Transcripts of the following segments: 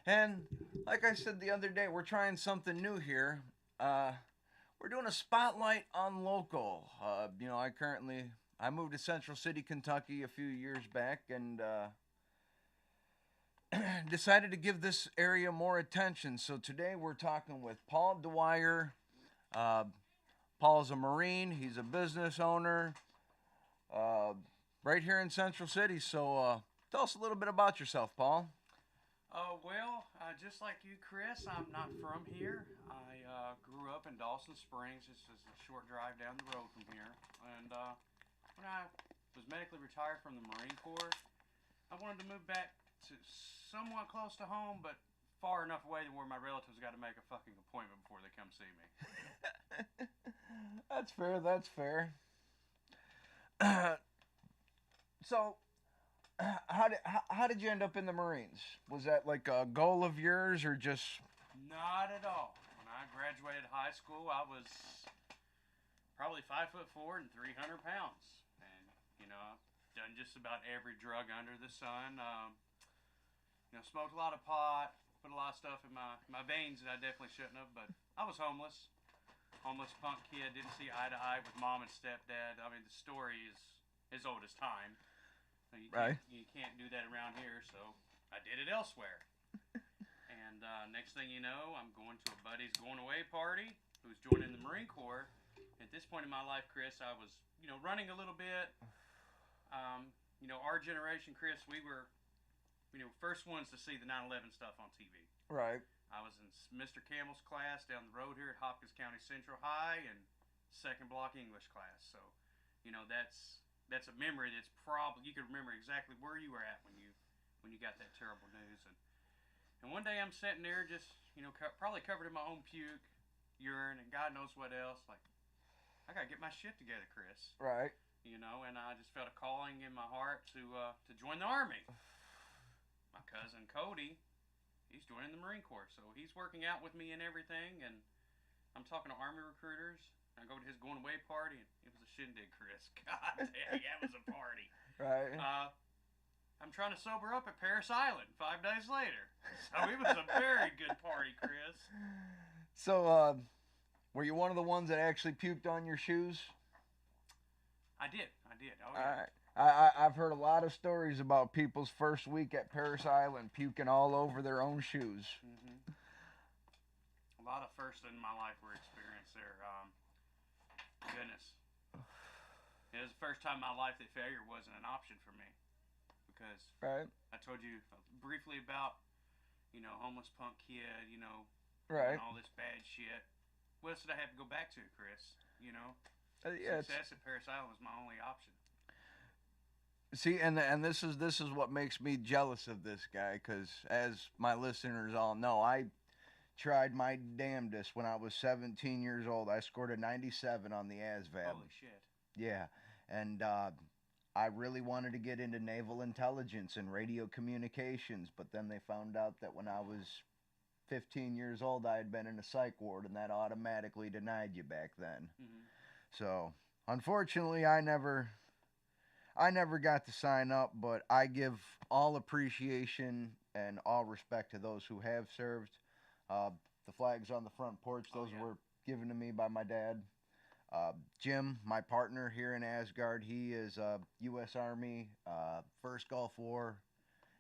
And like I said the other day, we're trying something new here. Uh, we're doing a spotlight on local. I moved to Central City, Kentucky a few years back, and decided to give this area more attention. So today we're talking with Paul Dwyer. Uh, Paul's a Marine. He's a business owner uh, right here in Central City. So tell us a little bit about yourself, Paul. Just like you, Chris, I'm not from here. I grew up in Dawson Springs. This is a short drive down the road from here. And when I was medically retired from the Marine Corps, I wanted to move back to somewhat close to home, but far enough away to where my relatives got to make a fucking appointment before they come see me. That's fair. That's fair. So, how did you end up in the Marines? Was that like a goal of yours, or just Not at all. When I graduated high school, I was probably 5'4" and 300 pounds, and I've done just about every drug under the sun. Smoked a lot of pot, put a lot of stuff in my veins that I definitely shouldn't have. But I was homeless punk kid. Didn't see eye to eye with mom and stepdad. I mean, the story is as old as time. right? You can't do that around here, so I did it elsewhere. And next thing you know, I'm going to a buddy's going away party who's joining the Marine Corps. At this point in my life, Chris, I was, running a little bit. Our generation, Chris, we were, first ones to see the 9/11 stuff on TV. Right. I was in Mr. Campbell's class down the road here at Hopkins County Central High and second block English class. So, that's a memory that's probably you could remember exactly where you were at when you got that terrible news. And one day I'm sitting there just probably covered in my own puke, urine, and God knows what else. Like I gotta get my shit together, Chris. Right. And I just felt a calling in my heart to join the army. My cousin Cody, he's joining the Marine Corps, so he's working out with me and everything. And I'm talking to army recruiters. I go to his going away party, and it was a shindig, Chris. God dang, that was a party. Right. I'm trying to sober up at Paris Island 5 days later. So it was a very good party, Chris. So, were you one of the ones that actually puked on your shoes? I did. Oh, All yeah. right. I've heard a lot of stories about people's first week at Paris Island puking all over their own shoes. Mm-hmm. A lot of firsts in my life were experienced there. Goodness. It was the first time in my life that failure wasn't an option for me. Because Right. I told you briefly about, homeless punk kid, Right. doing all this bad shit. What else did I have to go back to, Chris? Yeah. Success at Paris Island was my only option. See, and this is what makes me jealous of this guy, because as my listeners all know, I tried my damnedest when I was 17 years old. I scored a 97 on the ASVAB. Holy shit. Yeah, and I really wanted to get into naval intelligence and radio communications, but then they found out that when I was 15 years old, I had been in a psych ward, and that automatically denied you back then. Mm-hmm. So, unfortunately, I never got to sign up, but I give all appreciation and all respect to those who have served. Uh, the flags on the front porch, Oh, those yeah. were given to me by my dad. Jim, my partner here in Asgard, he is U.S. Army, first Gulf War.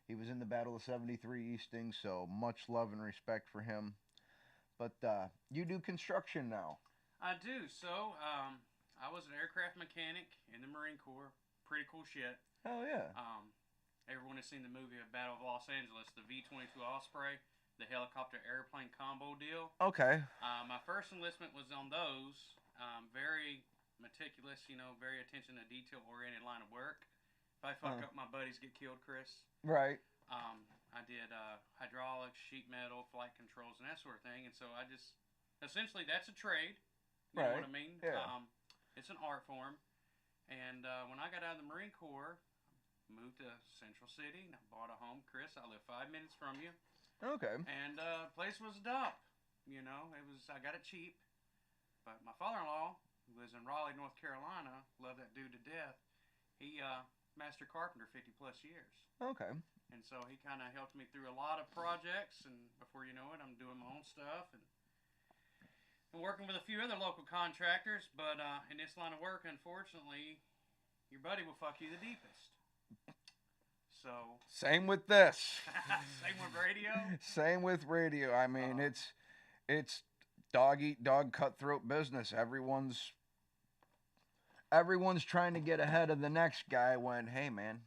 He was in the Battle of 73 Easting, so much love and respect for him. But you do construction now. I do. So, I was an aircraft mechanic in the Marine Corps. Pretty cool shit. Hell yeah. Everyone has seen the movie of Battle of Los Angeles, the V-22 Osprey, the helicopter airplane combo deal. Okay. My first enlistment was on those. Very meticulous, very attention to detail oriented line of work. If I fuck up, my buddies get killed, Chris. Right. I did hydraulics, sheet metal, flight controls, and that sort of thing. And so I just, essentially, that's a trade. You know Right. what I mean? Yeah. It's an art form. And when I got out of the Marine Corps, moved to Central City, and I bought a home, Chris. I live 5 minutes from you. Okay. And place was a dump. I got it cheap. But my father-in-law, who lives in Raleigh, North Carolina, loved that dude to death. He master carpenter 50 plus years. Okay. And so he kind of helped me through a lot of projects, and before you know it, I'm doing my own stuff and working with a few other local contractors. But in this line of work, unfortunately, your buddy will fuck you the deepest. So same with this. Same with radio. Same with radio. I mean, it's dog eat dog, cutthroat business. Everyone's trying to get ahead of the next guy. When, hey man,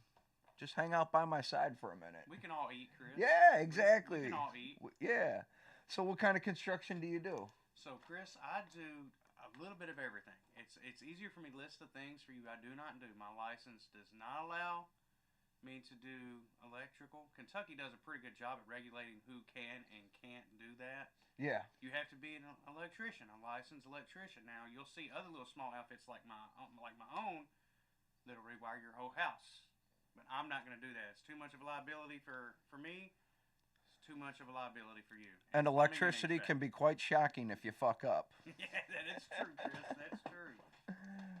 just hang out by my side for a minute. We can all eat, Chris. Yeah, exactly. We can all eat. Yeah. So what kind of construction do you do? So Chris, I do a little bit of everything. It's easier for me to list the things for you I do not do. My license does not allow me to do electrical. Kentucky does a pretty good job at regulating who can and can't do that. Yeah. You have to be an electrician, a licensed electrician. Now you'll see other little small outfits like my own that'll rewire your whole house. But I'm not going to do that. It's too much of a liability for me. It's too much of a liability for you. And electricity can be quite shocking if you fuck up. Yeah, that is true, Chris. That's true.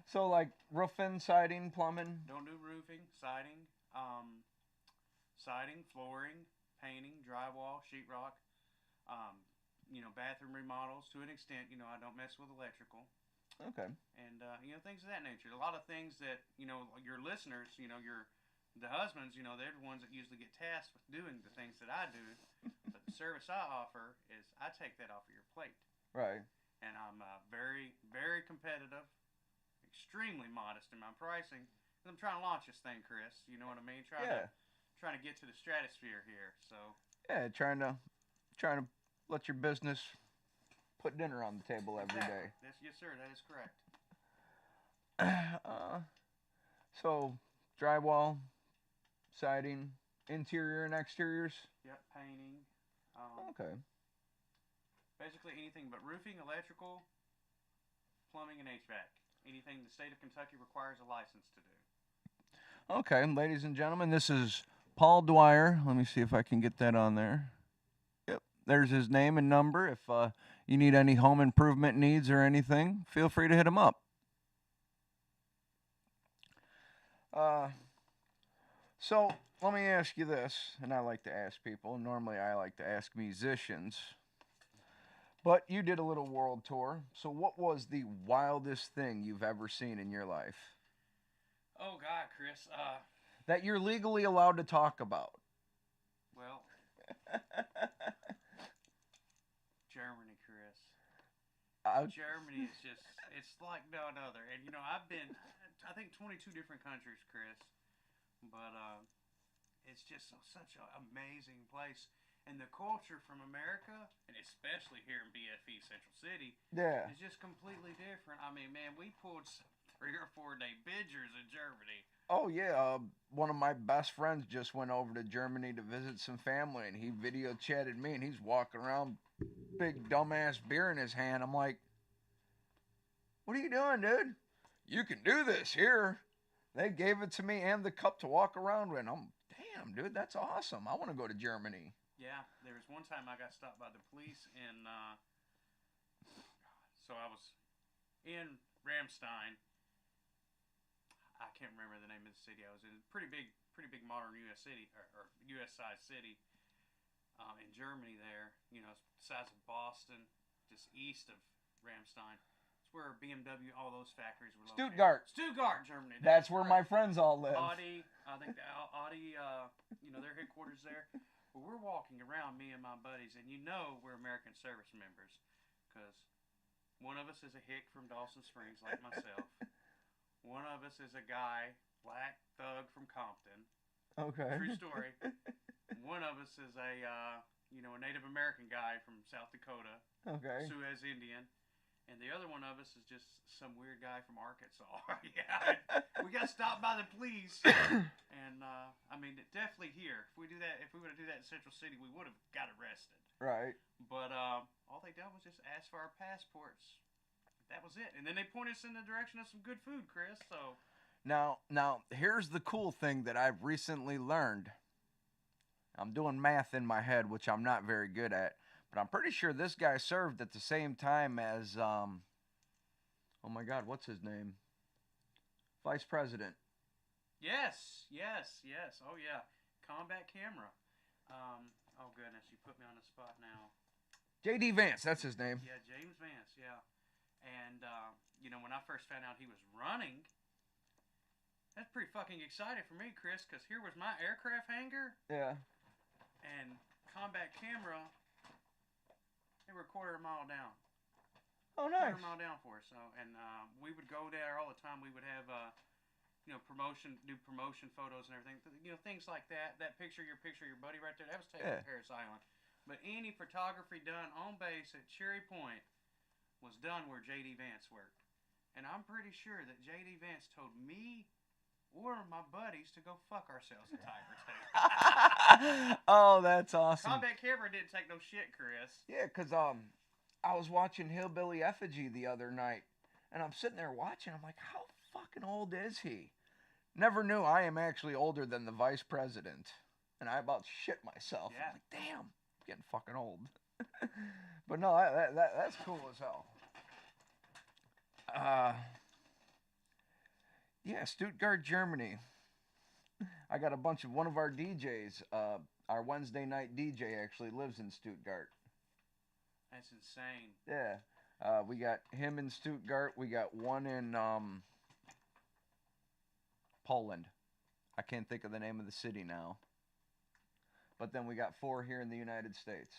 So like roofing, siding, plumbing? Don't do roofing, siding, flooring, painting, drywall, sheetrock, bathroom remodels to an extent. I don't mess with electrical. Okay. And, things of that nature. A lot of things that, your listeners, the husbands, they're the ones that usually get tasked with doing the things that I do. But the service I offer is I take that off of your plate. Right. And I'm very, very competitive, extremely modest in my pricing. I'm trying to launch this thing, Chris. You know what I mean? Trying to get to the stratosphere here. So. Yeah, trying to let your business put dinner on the table every day. Yes, sir. That is correct. So, drywall, siding, interior and exteriors? Yep, painting. Okay. Basically anything but roofing, electrical, plumbing, and HVAC. Anything the state of Kentucky requires a license to do. Okay, ladies and gentlemen, this is Paul Dwyer. Let me see if I can get that on there. Yep, there's his name and number. If you need any home improvement needs or anything, feel free to hit him up. So let me ask you this, and I like to ask people. Normally I like to ask musicians. But you did a little world tour. So what was the wildest thing you've ever seen in your life? Oh, God, Chris. That you're legally allowed to talk about. Well, Germany, Chris. Germany is just, it's like none other. And, I've been, I think, 22 different countries, Chris. But it's just such an amazing place. And the culture from America, and especially here in BFE Central City, is just completely different. I mean, man, we pulled some 3 or 4 day bingers in Germany. Oh, yeah. One of my best friends just went over to Germany to visit some family, and he video chatted me, and he's walking around, big dumbass beer in his hand. I'm like, what are you doing, dude? You can do this here. They gave it to me and the cup to walk around with. I'm, damn, dude, that's awesome. I want to go to Germany. Yeah, there was one time I got stopped by the police, and so I was in Ramstein. I can't remember the name of the city I was in. Pretty big modern U.S. city or U.S.-sized city in Germany. There, the size of Boston, just east of Ramstein. It's where BMW, all those factories were located. Stuttgart, Germany. That's where my friends all live. Audi, I think Audi, their headquarters there. Well, we're walking around, me and my buddies, and we're American service members, because one of us is a hick from Dawson Springs, like myself. One of us is a guy, black thug from Compton. Okay. True story. One of us is a Native American guy from South Dakota. Okay. Suez Indian. And the other one of us is just some weird guy from Arkansas. Yeah, we got stopped by the police, and definitely here. If we would have do that in Central City, we would have got arrested. Right. But all they done was just ask for our passports. That was it, and then they pointed us in the direction of some good food, Chris. So now, here's the cool thing that I've recently learned. I'm doing math in my head, which I'm not very good at. But I'm pretty sure this guy served at the same time as, oh my God, what's his name? Vice President. Yes, yes, yes. Oh yeah, combat camera. Oh goodness, you put me on the spot now. J.D. Vance, that's his name. Yeah, James Vance. Yeah, and when I first found out he was running, that's pretty fucking exciting for me, Chris, because here was my aircraft hangar Yeah. and combat camera. They were a quarter of a mile down. Oh, nice. Quarter mile down for us. So, and we would go there all the time. We would have do promotion photos and everything. Things like that. That picture, your buddy right there, that was taken at Paris Island. But any photography done on base at Cherry Point was done where J.D. Vance worked. And I'm pretty sure that J.D. Vance told me or my buddies to go fuck ourselves in Tiger Tank. Oh, that's awesome. Combat camera didn't take no shit, Chris. Yeah, because I was watching Hillbilly Effigy the other night, and I'm sitting there watching. I'm like, how fucking old is he? Never knew I am actually older than the vice president. And I about shit myself. Yeah. I'm like, damn, I'm getting fucking old. But no, that's cool as hell. Yeah, Stuttgart, Germany. I got one of our DJs, our Wednesday night DJ actually lives in Stuttgart. That's insane. Yeah. We got him in Stuttgart. We got one in Poland. I can't think of the name of the city now. But then we got 4 here in the United States.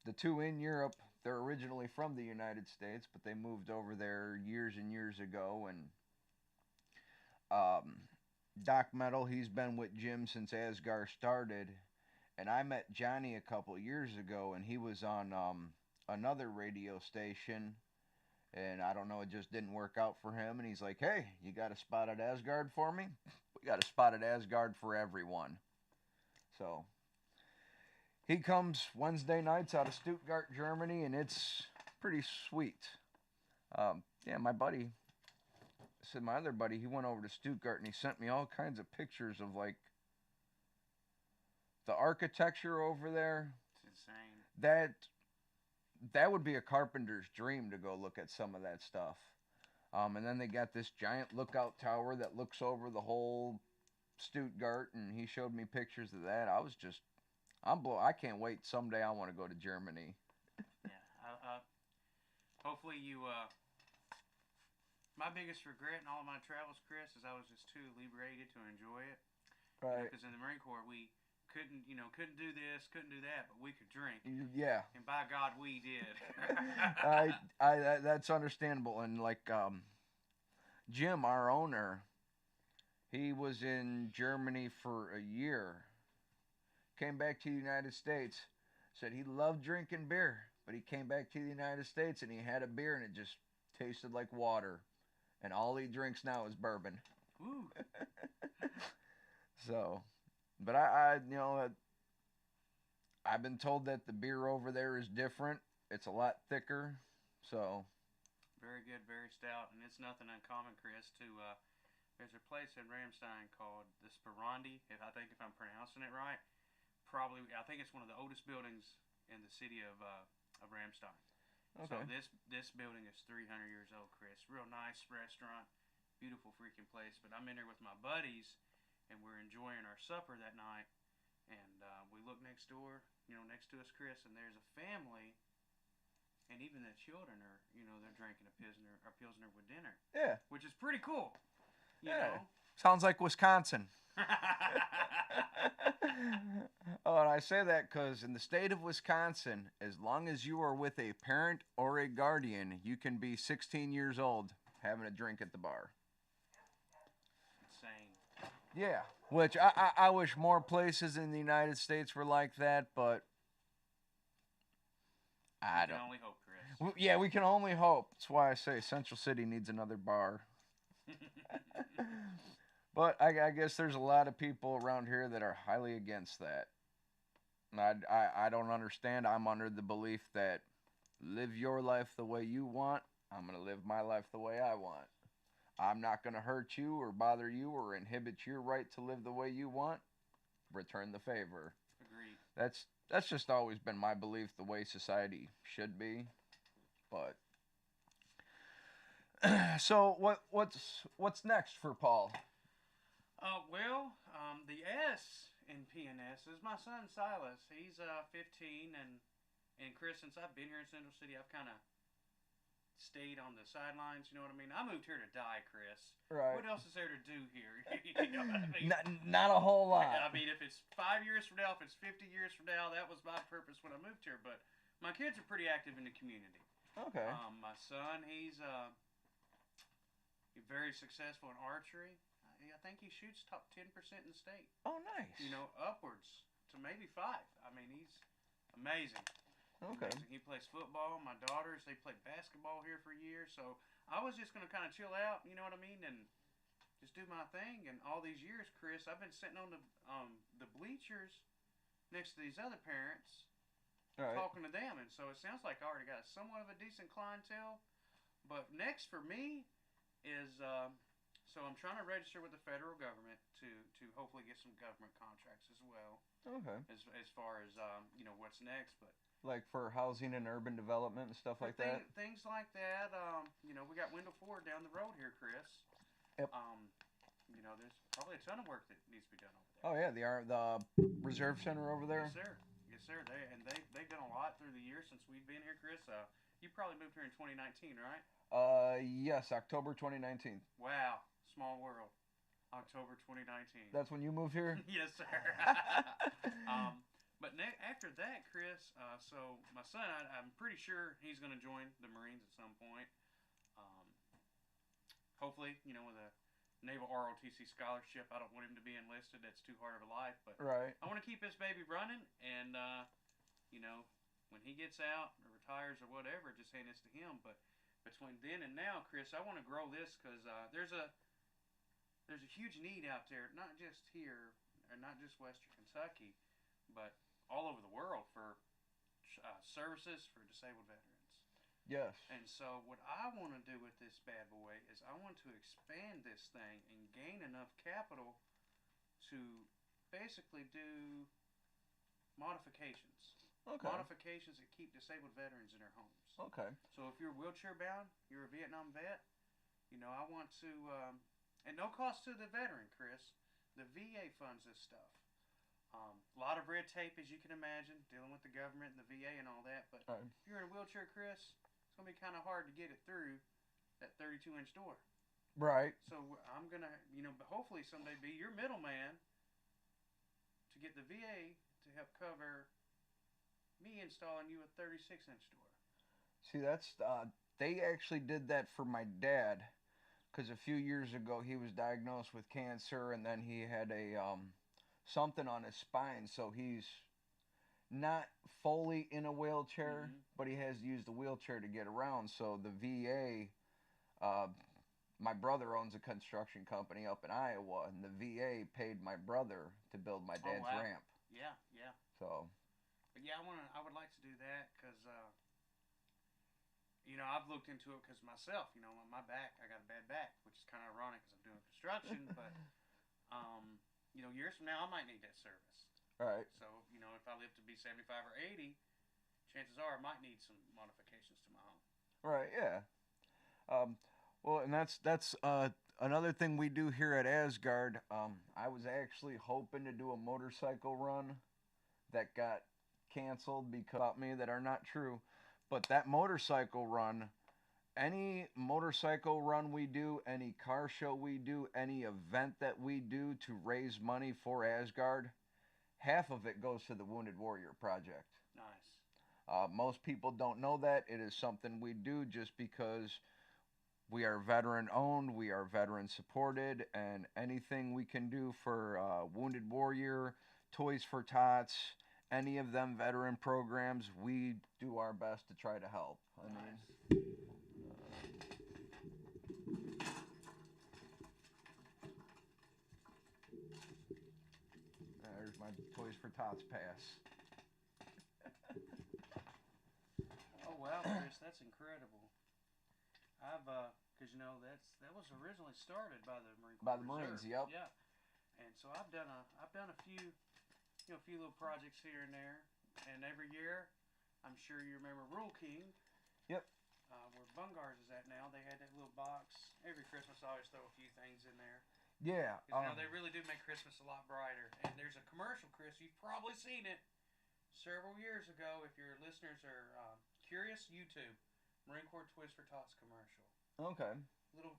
The 2 in Europe, they're originally from the United States, but they moved over there years and years ago. And Doc Metal, he's been with Jim since Asgard started. And I met Johnny a couple years ago, and he was on another radio station. And I don't know, it just didn't work out for him. And he's like, hey, you got a spot at Asgard for me? We got a spot at Asgard for everyone. So he comes Wednesday nights out of Stuttgart, Germany, and it's pretty sweet. Yeah, my other buddy, he went over to Stuttgart and he sent me all kinds of pictures of like the architecture over there. It's insane. That would be a carpenter's dream to go look at some of that stuff. And then they got this giant lookout tower that looks over the whole Stuttgart, and he showed me pictures of that. I can't wait. Someday I want to go to Germany. Yeah. Hopefully you. My biggest regret in all of my travels, Chris, is I was just too inebriated to enjoy it. Right. Because in the Marine Corps, we couldn't do this, couldn't do that, but we could drink. Yeah. And by God, we did. That's understandable. And like Jim, our owner, he was in Germany for a year. Came back to the United States. Said he loved drinking beer, but he came back to the United States and he had a beer and it just tasted like water. And all he drinks now is bourbon. Ooh. So, but I've been told that the beer over there is different. It's a lot thicker. So. Very good, very stout, and it's nothing uncommon, Chris. There's a place in Ramstein called the Sperandi, if I'm pronouncing it right. Probably, I think it's one of the oldest buildings in the city of Ramstein. Okay. So this building is 300 years old, Chris. Real nice restaurant, beautiful freaking place. But I'm in there with my buddies, and we're enjoying our supper that night. And we look next door, next to us, Chris, and there's a family, and even the children are, they're drinking a pilsner with dinner. Yeah. Which is pretty cool. You know? Sounds like Wisconsin. Oh, and I say that because in the state of Wisconsin, as long as you are with a parent or a guardian, you can be 16 years old having a drink at the bar. Insane. Yeah, which I wish more places in the United States were like that, but I don't. We can only hope, Chris. Yeah, we can only hope. That's why I say Central City needs another bar. But I guess there's a lot of people around here that are highly against that. I don't understand. I'm under the belief that live your life the way you want. I'm going to live my life the way I want. I'm not going to hurt you or bother you or inhibit your right to live the way you want. Return the favor. Agreed. That's just always been my belief, the way society should be. But so what's next for Paul? The S in PNS is my son Silas. He's 15, and Chris, since I've been here in Central City, I've kind of stayed on the sidelines. You know what I mean? I moved here to die, Chris. Right. What else is there to do here? You know what I mean? Not a whole lot. I mean, if it's 5 years from now, if it's 50 years from now, that was my purpose when I moved here. But my kids are pretty active in the community. Okay. My son, he's very successful in archery. I think he shoots top 10% in the state. Oh, nice. You know, upwards to maybe 5. I mean, he's amazing. Okay. Amazing. He plays football. My daughters, they played basketball here for years. So I was just gonna kind of chill out. You know what I mean? And just do my thing. And all these years, Chris, I've been sitting on the bleachers next to these other parents, All right. talking to them. And so it sounds like I already got somewhat of a decent clientele. But next for me is so I'm trying to register with the federal government to hopefully get some government contracts as well. Okay. As far as you know what's next, but Like for housing and urban development and stuff like that. things like that. You know, we got Wendell Ford down the road here, Chris. Yep. You know, there's probably a ton of work that needs to be done over there. Oh yeah, the reserve center over there. Yes, sir. Yes, sir. They've done a lot through the years since we've been here, Chris. You probably moved here in 2019, right? Yes, October 2019. Wow, small world. October 2019. That's when you moved here. Yes, sir. But after that, Chris, so my son, I'm pretty sure he's going to join the Marines at some point. Hopefully, you know, with a Naval ROTC scholarship. I don't want him to be enlisted. That's too hard of a life. But Right. I want to keep this baby running. And, you know, when he gets out or retires or whatever, just hand this to him. But between then and now, Chris, I want to grow this because there's a huge need out there, not just here or not just Western Kentucky, but all over the world for services for disabled veterans. Yes. And so what I want to do with this bad boy is I want to expand this thing and gain enough capital to basically do modifications. Okay. Modifications that keep disabled veterans in their homes. Okay. So if you're wheelchair bound, you're a Vietnam vet, you know, I want to, and no cost to the veteran, Chris. The VA funds this stuff. A lot of red tape, as you can imagine, dealing with the government and the VA and all that. But Right. if you're in a wheelchair, Chris, it's going to be kind of hard to get it through that 32-inch door. Right. So I'm going to, you know, hopefully someday be your middleman to get the VA to help cover me installing you a 36-inch door. See, that's they actually did that for my dad, because a few years ago he was diagnosed with cancer, and then he had a something on his spine, so he's not fully in a wheelchair, but he has used a wheelchair to get around. So the VA, my brother owns a construction company up in Iowa, and the VA paid my brother to build my dad's ramp. Yeah, yeah. So. But yeah, I would like to do that because, you know, I've looked into it because myself, you know, my back, I got a bad back, which is kind of ironic because I'm doing construction. But, you know, years from now, I might need that service. Right. So, you know, if I live to be 75 or 80, chances are I might need some modifications to my home. Right. Yeah. Well, and that's another thing we do here at Asgard. I was actually hoping to do a motorcycle run that got canceled because about me that are not true. But that motorcycle run, any motorcycle run we do, any car show we do, any event that we do to raise money for Asgard, half of it goes to the Wounded Warrior Project. Nice. Most people don't know that. It is something we do just because we are veteran owned, we are veteran supported, and anything we can do for Wounded Warrior, Toys for Tots, any of them veteran programs, we do our best to try to help. I mean, there's my Toys for Tots pass. Oh wow, Chris, that's incredible. Because you know that was originally started by the Marine Corps. By the Marines, yep. Yeah, and so I've done a few, you know, a few little projects here and there, and every year, I'm sure you remember Rule King. Yep. Where Bungars is at now, they had that little box. Every Christmas, I always throw a few things in there. Yeah. Because, you know, they really do make Christmas a lot brighter. And there's a commercial, Chris. You've probably seen it several years ago. If your listeners are curious, YouTube. Marine Corps Toys for Tots commercial. Okay. Little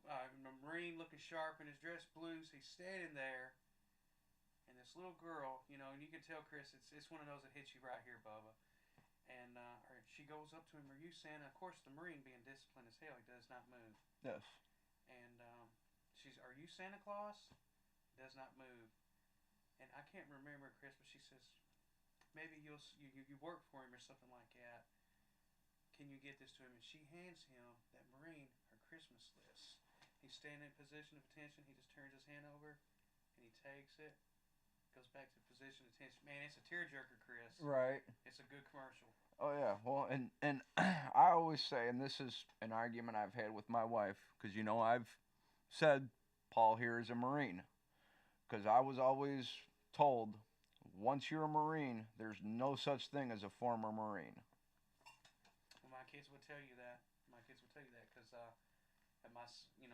Marine looking sharp in his dress blues. He's standing there. And this little girl, you know, and you can tell, Chris, it's one of those that hits you right here, Bubba. And she goes up to him, "Are you Santa?" Of course, the Marine, being disciplined as hell, he does not move. Yes. And "Are you Santa Claus?" Does not move. And I can't remember, Chris, but she says, "Maybe you work for him or something like that. Can you get this to him?" And she hands him, that Marine, her Christmas list. He's standing in position of attention. He just turns his hand over and he takes it. Goes back to position of attention. Man, it's a tearjerker, Chris. Right. It's a good commercial. Oh yeah. Well, and I always say, and this is an argument I've had with my wife, because you know I've said Paul here is a Marine, because I was always told once you're a Marine, there's no such thing as a former Marine. Well, my kids would tell you that. My kids would tell you that because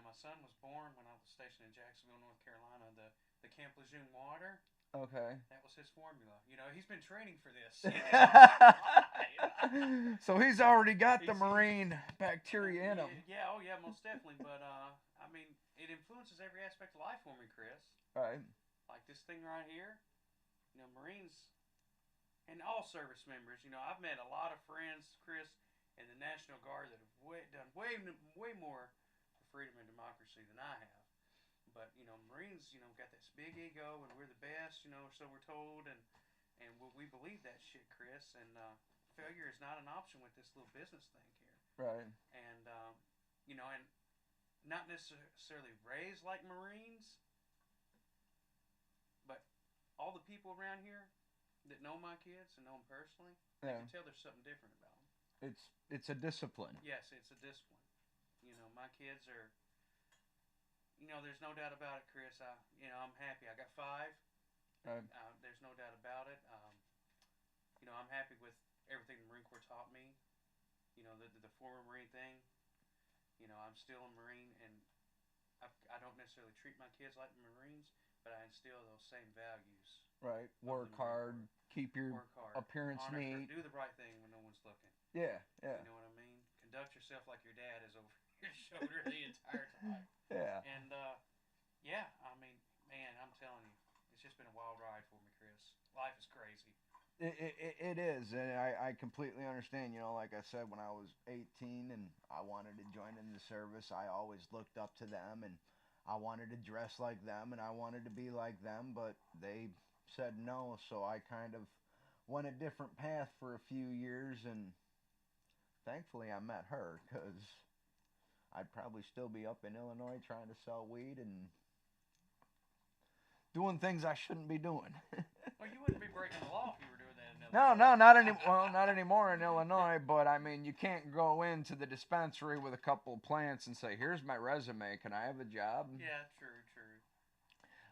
my son was born when I was stationed in Jacksonville, North Carolina. The Camp Lejeune water. Okay. That was his formula. You know, he's been training for this. So he's already got the Marine bacteria in him. Yeah, oh yeah, most definitely. But I mean, it influences every aspect of life for me, Chris. Right. Like this thing right here. You know, Marines and all service members. You know, I've met a lot of friends, Chris, in the National Guard that have done way more for freedom and democracy than I have. But you know, Marines, you know, got this big ego, and we're the best, you know, so we're told, and we believe that shit, Chris. And failure is not an option with this little business thing here. Right. And you know, and not necessarily raised like Marines, but all the people around here that know my kids and know them personally, yeah. You can tell there's something different about them. It's a discipline. Yes, it's a discipline. You know, my kids are. You know, there's no doubt about it, Chris. You know, I'm happy. I got 5. Right. There's no doubt about it. You know, I'm happy with everything the Marine Corps taught me. You know, the former Marine thing. You know, I'm still a Marine, and I don't necessarily treat my kids like the Marines, but I instill those same values. Right. Work hard. Keep your appearance neat. Do the right thing when no one's looking. Yeah, yeah. You know what I mean? Conduct yourself like your dad is over your shoulder the entire time. Yeah. And, yeah, I mean, man, I'm telling you, it's just been a wild ride for me, Chris. Life is crazy. It is, and I completely understand. You know, like I said, when I was 18 and I wanted to join in the service, I always looked up to them, and I wanted to dress like them, and I wanted to be like them, but they said no, so I kind of went a different path for a few years, and thankfully I met her, because I'd probably still be up in Illinois trying to sell weed and doing things I shouldn't be doing. Well, you wouldn't be breaking the law if you were doing that in Illinois. No, not anymore in Illinois, but I mean, you can't go into the dispensary with a couple of plants and say, "Here's my resume, can I have a job?" Yeah, true.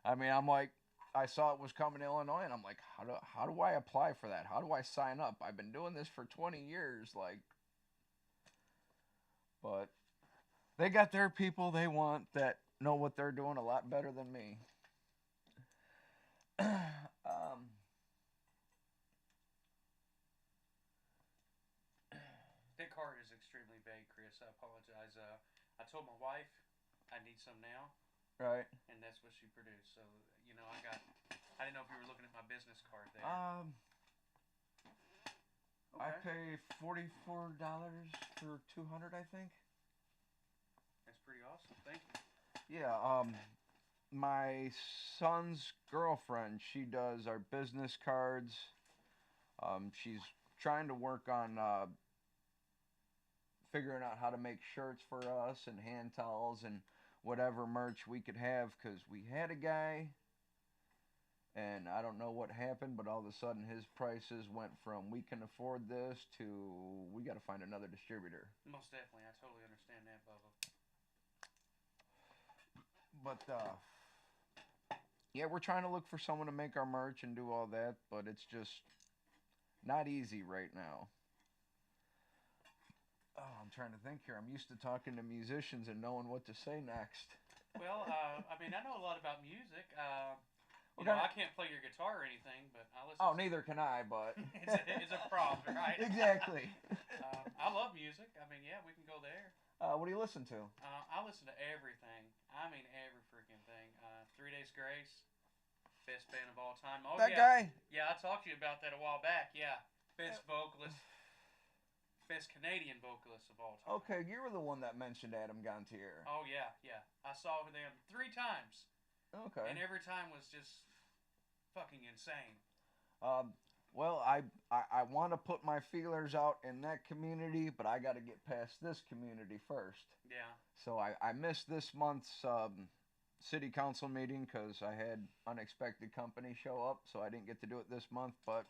I mean, I'm like, I saw it was coming to Illinois, and I'm like, how do I apply for that? How do I sign up? I've been doing this for 20 years, like, but they got their people they want that know what they're doing a lot better than me. That card is extremely vague, Chris. I apologize. I told my wife I need some now. Right. And that's what she produced. So, you know, I didn't know if you were looking at my business card there. Okay. I pay $44 for 200, I think. That's pretty awesome. Thank you. Yeah, my son's girlfriend, she does our business cards. She's trying to work on figuring out how to make shirts for us and hand towels and whatever merch we could have, because we had a guy, and I don't know what happened, but all of a sudden his prices went from we can afford this to we got to find another distributor. Most definitely. I totally understand that, Bubba. But yeah, we're trying to look for someone to make our merch and do all that, but it's just not easy right now. Oh, I'm trying to think here. I'm used to talking to musicians and knowing what to say next. Well, I mean, I know a lot about music. You know, Okay. I can't play your guitar or anything, but I listen Oh, to. neither can I, but It's a prompt, right? exactly. I love music. I mean, yeah, we can go there. What do you listen to? I listen to everything. I mean, every freaking thing. 3 Days Grace, best band of all time. Oh That yeah, guy? yeah. I talked to you about that a while back. Yeah, best vocalist, best Canadian vocalist of all time. Okay, you were the one that mentioned Adam Gontier. Oh yeah, yeah. I saw them 3 times, Okay. and every time was just fucking insane. Um, well, I want to put my feelers out in that community, but I got to get past this community first. Yeah. So I missed this month's city council meeting because I had unexpected company show up, so I didn't get to do it this month. But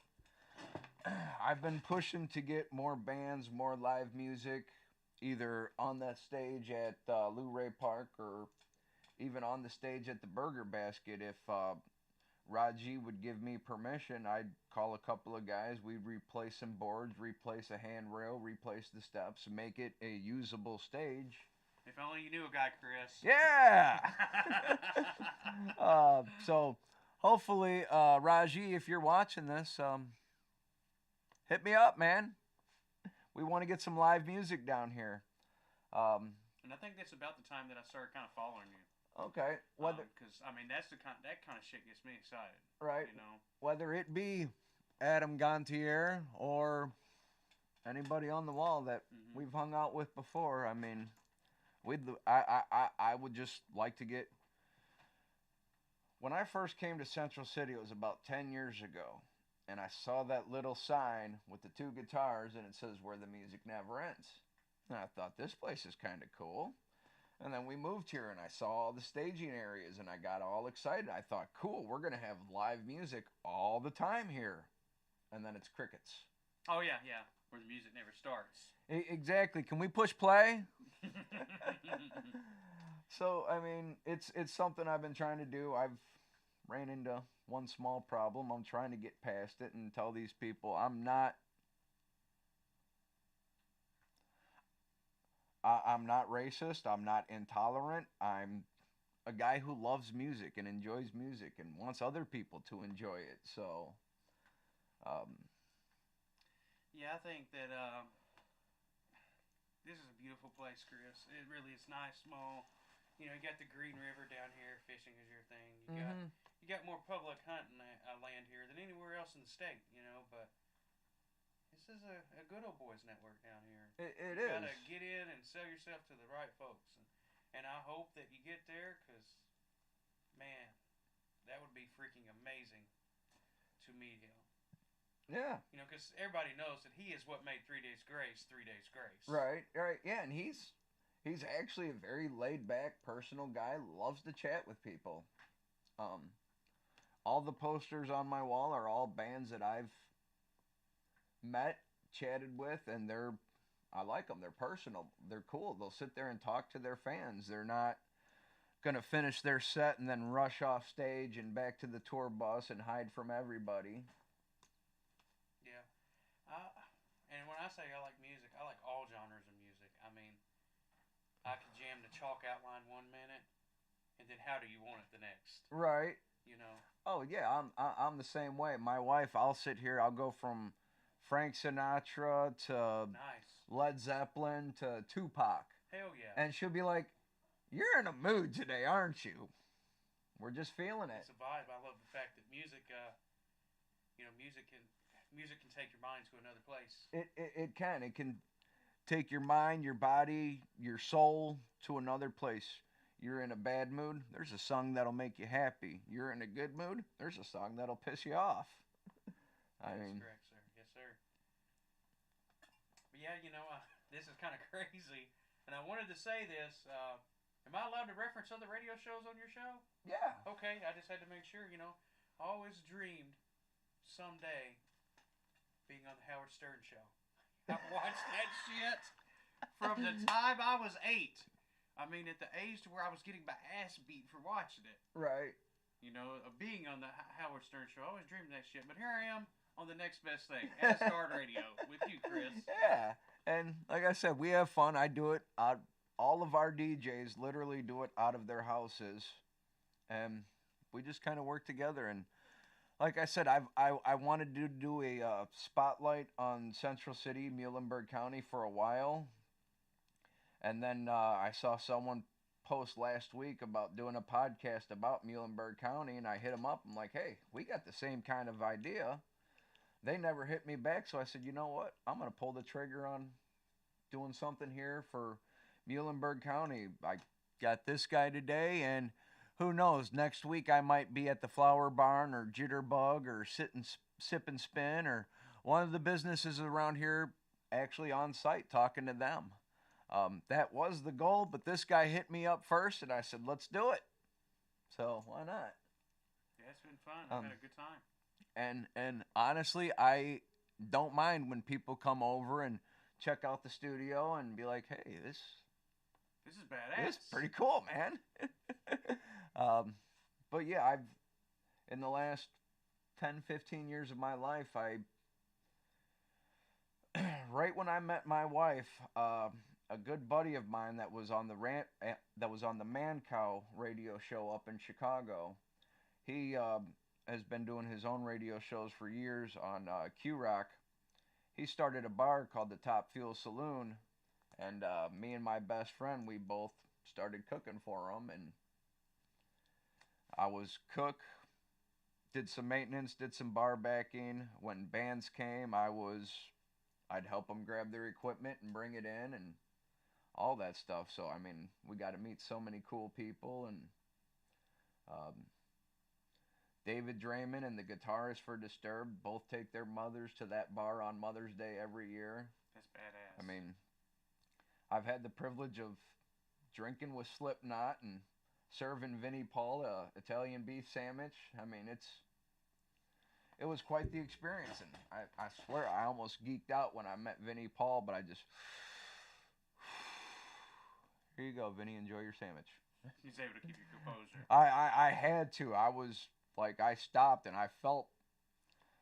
I've been pushing to get more bands, more live music, either on that stage at Lou Ray Park or even on the stage at the Burger Basket. If Raji would give me permission, I'd call a couple of guys. We'd replace some boards, replace a handrail, replace the steps, make it a usable stage. If only you knew a guy, Chris. Yeah! So hopefully, Raji, if you're watching this, hit me up, man. We want to get some live music down here. And I think that's about the time that I started kind of following you. Okay. Whether Because I mean, that's that kind of shit gets me excited. right, You know. whether it be Adam Gontier or anybody on the wall that we've hung out with before, I mean, I would just like to get. When I first came to Central City, it was about 10 years ago, and I saw that little sign with the two guitars, and it says "Where the Music Never Ends." And I thought this place is kind of cool. And then we moved here, and I saw all the staging areas, and I got all excited. I thought, cool, we're gonna have live music all the time here. And then it's crickets. Oh yeah, yeah. Where the music never starts. Exactly. Can we push play? So I mean, it's something I've been trying to do. I've ran into one small problem. I'm trying to get past it and tell these people I'm not racist. I'm not intolerant. I'm a guy who loves music and enjoys music and wants other people to enjoy it. So, um, Yeah, I think that this is a beautiful place, Chris. It really is nice, small. You know, you got the Green River down here. Fishing is your thing. You got more public hunting land here than anywhere else in the state. You know, but this is a good old boys network down here. it You is. gotta get in and sell yourself to the right folks, and I hope that you get there, cause man, that would be freaking amazing to meet him. Yeah. You know, cause everybody knows that he is what made 3 Days Grace 3 Days Grace. Right. Right. Yeah, and he's actually a very laid back, personal guy. Loves to chat with people. All the posters on my wall are all bands that I've met, chatted with, and I like them. They're personal. They're cool. They'll sit there and talk to their fans. They're not gonna finish their set and then rush off stage and back to the tour bus and hide from everybody. Yeah. And when I say I like music, I like all genres of music. I mean, I could jam the chalk outline 1 minute, and then how do you want it the next? Right. You know. Oh yeah, I'm the same way. My wife, I'll sit here. I'll go from Frank Sinatra to Nice. Led Zeppelin to Tupac, Hell yeah. and she'll be like, "You're in a mood today, aren't you?" We're just feeling it. It's a vibe. I love the fact that music, you know, music can take your mind to another place. It can. It can take your mind, your body, your soul to another place. You're in a bad mood, there's a song that'll make you happy. You're in a good mood, there's a song that'll piss you off. I That's mean, correct, sir. Yes, sir. But yeah, you know, this is kind of crazy, and I wanted to say this. Am I allowed to reference other radio shows on your show? yeah. Okay, I just had to make sure. You know, I always dreamed someday being on the Howard Stern show. I watched that shit from the time I was 8. I mean, at the age to where I was getting my ass beat for watching it. Right. You know, of being on the Howard Stern show. I always dreamed of that shit. But here I am on the next best thing, Asgard Radio, with you, Chris. Yeah. And like I said, we have fun. I do it all of our DJs literally do it out of their houses, and we just kind of work together. And like I said, I wanted to do a spotlight on Central City, Muhlenberg County for a while, and then I saw someone post last week about doing a podcast about Muhlenberg County, and I hit them up. I'm like, hey, we got the same kind of idea. They never hit me back, so I said, you know what? I'm gonna pull the trigger on doing something here for Muhlenberg County. I got this guy today, and who knows? Next week I might be at the Flower Barn or Jitterbug or Sip and Spin or one of the businesses around here actually on site talking to them. That was the goal, but this guy hit me up first, and I said, let's do it. So why not? Yeah, it's been fun. I've had a good time. And honestly, I don't mind when people come over and check out the studio and be like, hey, this is badass. It's pretty cool, man. But yeah, I've in the last 10, 15 years of my life, right when I met my wife, a good buddy of mine that was on the Man Cow radio show up in Chicago, he has been doing his own radio shows for years on Q-Rock. He started a bar called the Top Fuel Saloon, and me and my best friend, we both started cooking for him, and I was cook, did some maintenance, did some bar backing. When bands came, I'd help them grab their equipment and bring it in and all that stuff. So, I mean, we got to meet so many cool people, and David Draymond and the guitarist for Disturbed both take their mothers to that bar on Mother's Day every year. That's badass. I mean, I've had the privilege of drinking with Slipknot and serving Vinnie Paul a Italian beef sandwich. I mean, it was quite the experience, and I swear I almost geeked out when I met Vinnie Paul, but I just, here you go, Vinnie, enjoy your sandwich. He's able to keep your composure. I had to. I was like, I stopped and I felt,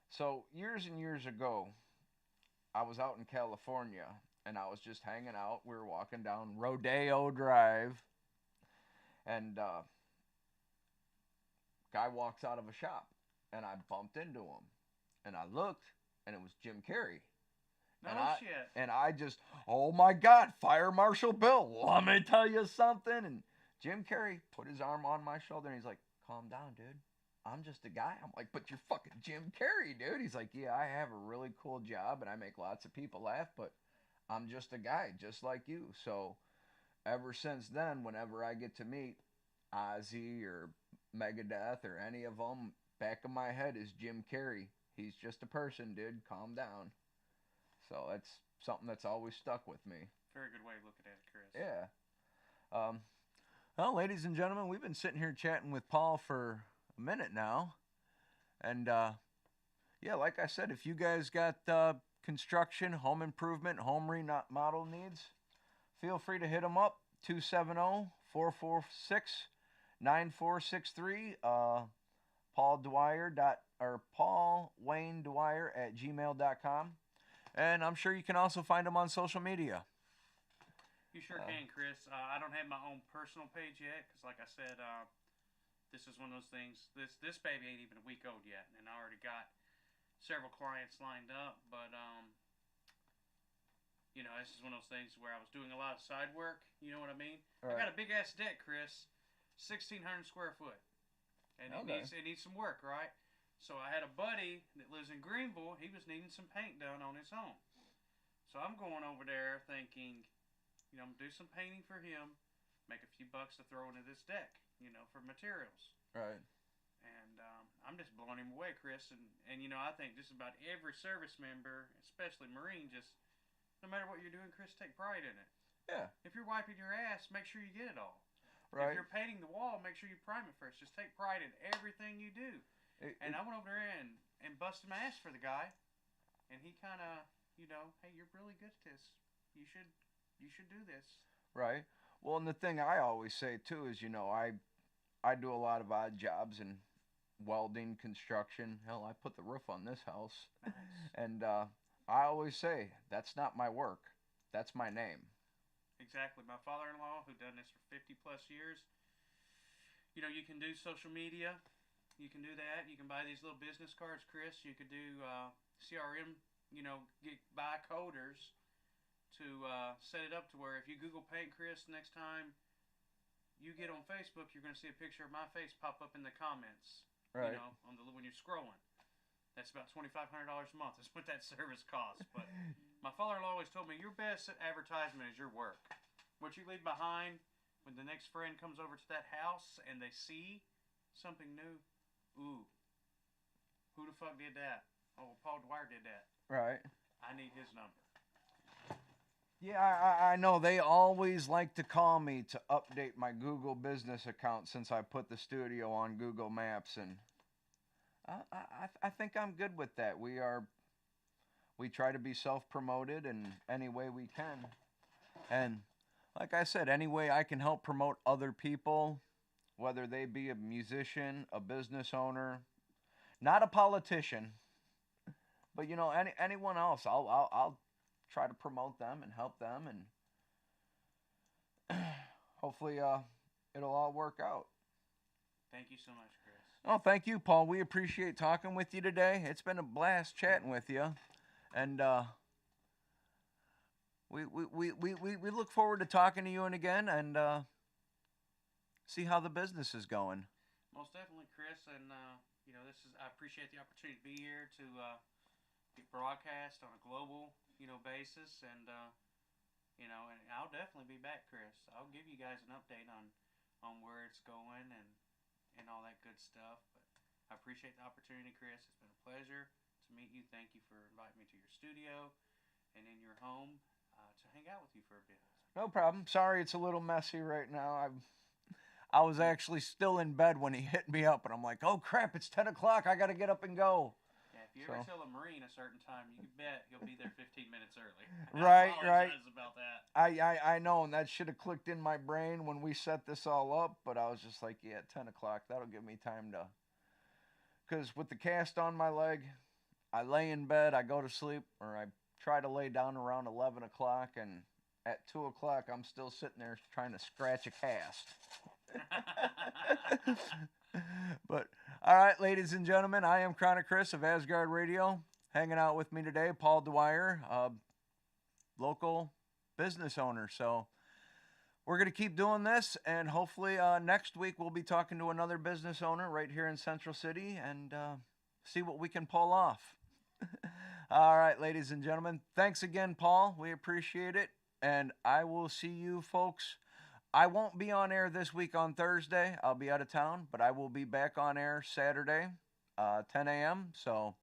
so years and years ago, I was out in California and I was just hanging out. We were walking down Rodeo Drive, and guy walks out of a shop, and I bumped into him, and I looked, and it was Jim Carrey. No shit. And I just, oh my God, Fire Marshal Bill, let me tell you something. And Jim Carrey put his arm on my shoulder, and he's like, calm down, dude. I'm just a guy. I'm like, but you're fucking Jim Carrey, dude. He's like, yeah, I have a really cool job, and I make lots of people laugh, but I'm just a guy, just like you. So ever since then, whenever I get to meet Ozzy or Megadeth or any of them, back of my head is Jim Carrey. He's just a person, dude. Calm down. So that's something that's always stuck with me. Very good way of looking at it, Chris. Yeah. Well, ladies and gentlemen, we've been sitting here chatting with Paul for a minute now. And, yeah, like I said, if you guys got construction, home improvement, home remodel needs, feel free to hit him up, 270-446-9463. paulwayne.gmail.com. And I'm sure you can also find him on social media. You sure can, Chris. I don't have my own personal page yet because, like I said, this is one of those things. This baby ain't even a week old yet, and I already got several clients lined up. But you know, this is one of those things where I was doing a lot of side work. You know what I mean? Right. I got a big ass deck, Chris, 1,600 square foot, and it needs some work, right? So I had a buddy that lives in Greenville. He was needing some paint done on his home. So I'm going over there thinking, you know, I'm going to do some painting for him, make a few bucks to throw into this deck, you know, for materials. Right. And I'm just blowing him away, Chris. And you know, I think just about every service member, especially Marine, just, no matter what you're doing, Chris, take pride in it. Yeah. If you're wiping your ass, make sure you get it all. Right. If you're painting the wall, make sure you prime it first. Just take pride in everything you do. And I went over there and busted my ass for the guy, and he kind of, you know, hey, you're really good at this. You should do this. Right. Well, and the thing I always say too is, you know, I do a lot of odd jobs in welding, construction. Hell, I put the roof on this house. Nice. And I always say, that's not my work. That's my name. Exactly. My father-in-law, who done this for 50 plus years, you know, you can do social media. You can do that. You can buy these little business cards, Chris. You could do CRM, you know, buy coders to set it up to where if you Google Paint Chris next time you get on Facebook, you're going to see a picture of my face pop up in the comments. Right. You know, when you're scrolling. That's about $2,500 a month. That's what that service costs. But my father-in-law always told me your best advertisement is your work. What you leave behind when the next friend comes over to that house and they see something new. Ooh, who the fuck did that? Oh, Paul Dwyer did that. Right. I need his number. Yeah, I know. They always like to call me to update my Google business account since I put the studio on Google Maps, and I think I'm good with that. We try to be self-promoted in any way we can, and like I said, any way I can help promote other people, whether they be a musician, a business owner, not a politician, but you know, anyone else, I'll try to promote them and help them, and hopefully it'll all work out. Thank you so much, Chris. Oh, thank you, Paul. We appreciate talking with you today. It's been a blast chatting with you, and we look forward to talking to you again and see how the business is going. Most definitely, Chris, and you know, I appreciate the opportunity to be here to get broadcast on a global, you know, basis, and you know, and I'll definitely be back, Chris. I'll give you guys an update on where it's going and all that good stuff. But I appreciate the opportunity, Chris. It's been a pleasure to meet you. Thank you for inviting me to your studio and in your home to hang out with you for a bit. No problem. Sorry, it's a little messy right now. I was actually still in bed when he hit me up, and I'm like, oh crap, it's 10 o'clock. I got to get up and go. If you ever tell a Marine a certain time, you can bet he'll be there 15 minutes early. Right. I apologize about that. I know, and that should have clicked in my brain when we set this all up, but I was just like, yeah, 10 o'clock, that'll give me time to, because with the cast on my leg, I lay in bed, I go to sleep, or I try to lay down around 11 o'clock, and at 2 o'clock, I'm still sitting there trying to scratch a cast. But all right, ladies and gentlemen, I am Chronic Chris of Asgard Radio. Hanging out with me today, Paul Dwyer, local business owner. So we're going to keep doing this, and hopefully next week we'll be talking to another business owner right here in Central City and see what we can pull off. All right, ladies and gentlemen, thanks again, Paul. We appreciate it, and I will see you folks. I won't be on air this week on Thursday. I'll be out of town, but I will be back on air Saturday, 10 a.m. So